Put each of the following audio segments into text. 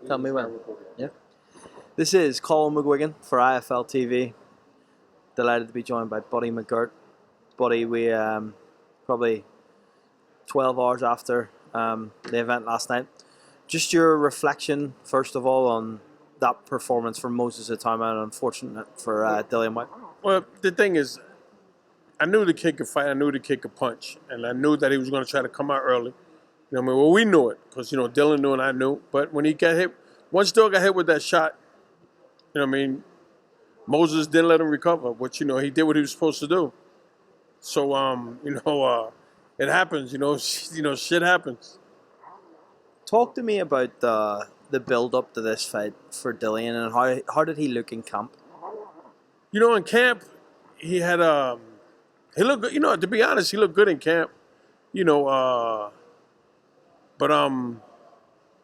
Tell me when. Yeah. This is Colin McGuigan for IFLTV. Delighted to be joined by Buddy Mcgirt. Buddy, we probably 12 hours after the event last night. Just your reflection, first of all, on that performance from Moses Itauma, and unfortunate for Dillian Whyte. Well, the thing is, I knew the kid could fight. I knew the kid could punch, and I knew that he was going to try to come out early. You know what I mean? Well, we knew it because Dillian knew and I knew. But when he got hit, once Dill got hit with that shot, you know what I mean? Moses didn't let him recover, which he did what he was supposed to do. So it happens. Shit happens. Talk to me about the build up to this fight for Dillian, and how did he look in camp? In camp, he had he looked good. To be honest, he looked good in camp. But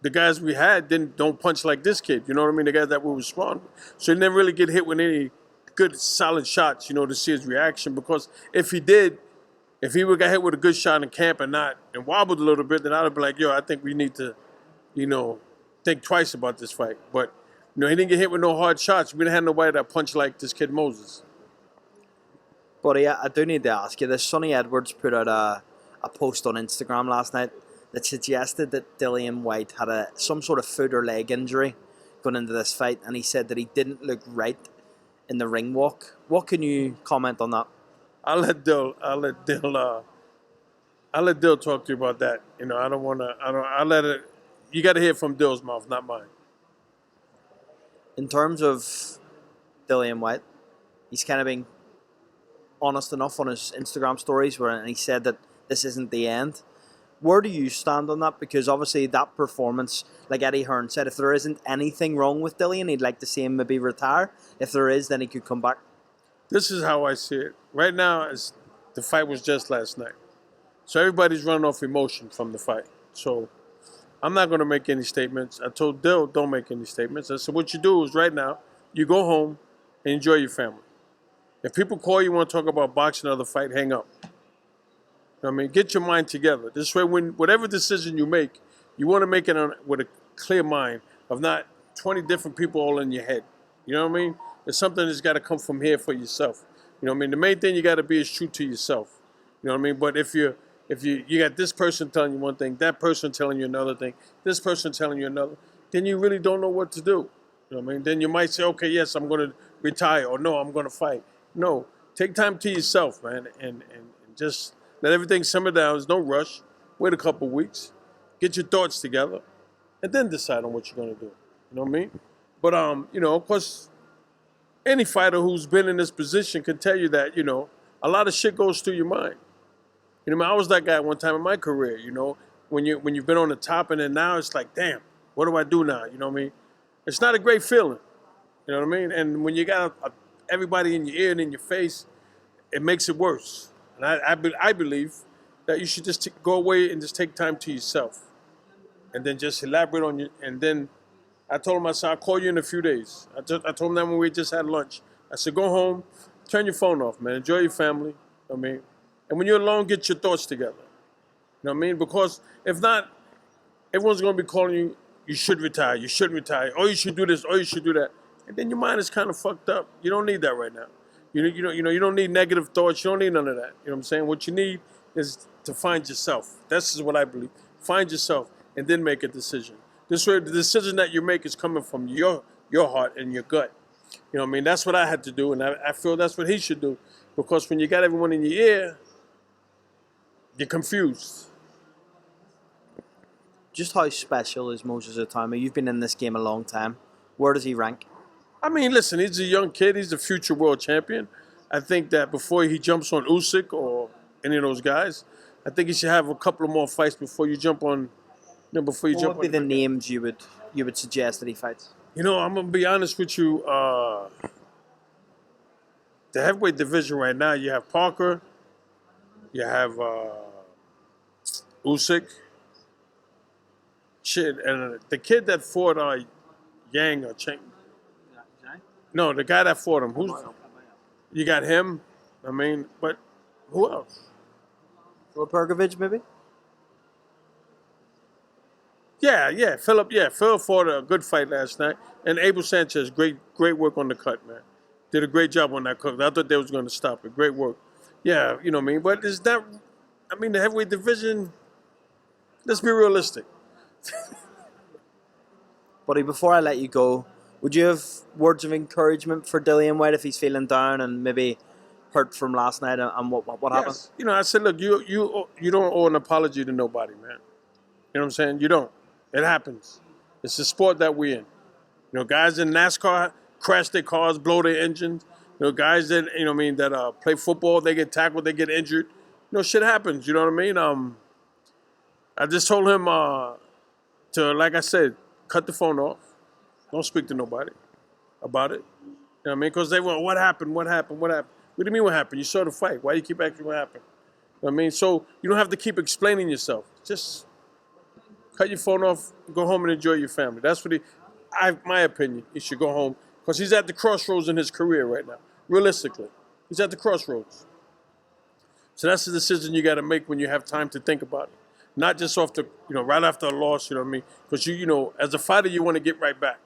the guys we had don't punch like this kid. You know what I mean? The guys that we were sparring, so he never really get hit with any good solid shots. To see his reaction, because if he would got hit with a good shot in camp and wobbled a little bit, then I'd be like, I think we need to, think twice about this fight. But he didn't get hit with no hard shots. We didn't have nobody that punched like this kid Moses. Buddy, I do need to ask you this. Sonny Edwards put out a post on Instagram last night that suggested that Dillian Whyte had some sort of foot or leg injury going into this fight, and he said that he didn't look right in the ring walk. What can you comment on that? I'll let Dill talk to you about that. I don't want to. I'll let it. You got to hear from Dill's mouth, not mine. In terms of Dillian Whyte, he's kind of being honest enough on his Instagram stories and he said that this isn't the end. Where do you stand on that? Because obviously that performance, like Eddie Hearn said, if there isn't anything wrong with Dillian, he'd like to see him maybe retire. If there is, then he could come back. This is how I see it. Right now, the fight was just last night. So everybody's running off emotion from the fight. So I'm not going to make any statements. I told Dill, don't make any statements. I said, what you do is right now, you go home and enjoy your family. If people call you, want to talk about boxing or the fight, hang up. Get your mind together. This way, whatever decision you make, you want to make it with a clear mind of not 20 different people all in your head. You know what I mean? It's something that's got to come from here for yourself. The main thing you got to be is true to yourself. You know what I mean? But if you got this person telling you one thing, that person telling you another thing, this person telling you another, then you really don't know what to do. You know what I mean? Then you might say, okay, yes, I'm going to retire, or no, I'm going to fight. No, take time to yourself, man, and just let everything simmer down. There's no rush. Wait a couple weeks. Get your thoughts together. And then decide on what you're going to do. You know what I mean? But, of course, any fighter who's been in this position can tell you that, a lot of shit goes through your mind. I was that guy one time in my career, when you've been on the top and then now it's like, damn, what do I do now? You know what I mean? It's not a great feeling. You know what I mean? And when you got everybody in your ear and in your face, it makes it worse. And I believe that you should just go away and just take time to yourself. And then just elaborate on you. And then I told him, I said, I'll call you in a few days. I told him that when we just had lunch. I said, go home, turn your phone off, man. Enjoy your family. And when you're alone, get your thoughts together. You know what I mean? Because if not, everyone's going to be calling you, you should retire, you shouldn't retire, or you should do this, or you should do that. And then your mind is kind of fucked up. You don't need that right now. You don't need negative thoughts. You don't need none of that. You know what I'm saying? What you need is to find yourself. This is what I believe. Find yourself and then make a decision. This way, the decision that you make is coming from your heart and your gut. You know what I mean? That's what I had to do, and I feel that's what he should do. Because when you got everyone in your ear, you're confused. Just how special is Moses Itauma? You've been in this game a long time. Where does he rank? Listen, he's a young kid. He's the future world champion. I think that before he jumps on Usyk or any of those guys, I think he should have a couple of more fights before you jump on. What would be the names you would suggest that he fights? I'm gonna be honest with you. The heavyweight division right now, you have Parker, you have Usyk, and the kid that fought Yang or Cheng. No, the guy that fought him. You got him. But who else? Perkovic, maybe? Yeah, Phil fought a good fight last night. And Abel Sanchez, great work on the cut, man. Did a great job on that cut. I thought they was going to stop it. Great work. Yeah, you know what I mean? But is that, I mean, the heavyweight division, let's be realistic. Buddy, before I let you go, would you have words of encouragement for Dillian Whyte if he's feeling down and maybe hurt from last night and what happened? Yes. You know, I said, look, you don't owe an apology to nobody, man. You know what I'm saying? You don't. It happens. It's the sport that we're in. You know, guys in NASCAR crash their cars, blow their engines. You know, guys that, you know what I mean, that play football, they get tackled, they get injured. You know, shit happens, you know what I mean? I just told him to, like I said, cut the phone off. Don't speak to nobody about it. You know what I mean? Because they were, what happened? What do you mean what happened? You saw the fight. Why do you keep asking what happened? You know what I mean? So you don't have to keep explaining yourself. Just cut your phone off, go home and enjoy your family. That's what my opinion, he should go home. Because he's at the crossroads in his career right now. Realistically. He's at the crossroads. So that's the decision you got to make when you have time to think about it. Not just off the, you know, right after a loss, you know what I mean? Because you know, as a fighter, you want to get right back.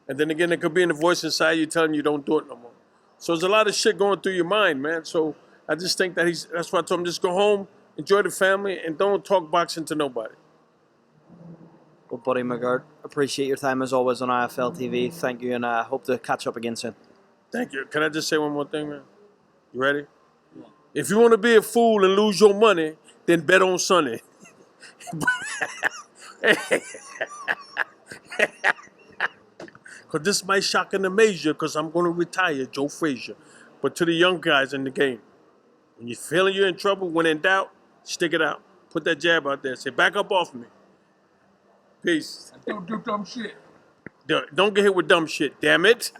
And then again, there could be in the voice inside you telling you don't do it no more. So there's a lot of shit going through your mind, man. So I just think that that's why I told him, just go home, enjoy the family, and don't talk boxing to nobody. Well, buddy Mcgirt, appreciate your time as always on IFLTV. Thank you, and I hope to catch up again soon. Thank you. Can I just say one more thing, man? You ready? Yeah. If you want to be a fool and lose your money, then bet on Sonny. Because this might shock and amaze you, because I'm going to retire Joe Frazier. But to the young guys in the game, when you're feeling you're in trouble, when in doubt, stick it out. Put that jab out there. Say, back up off me. Peace. Don't do dumb shit. Don't get hit with dumb shit, damn it.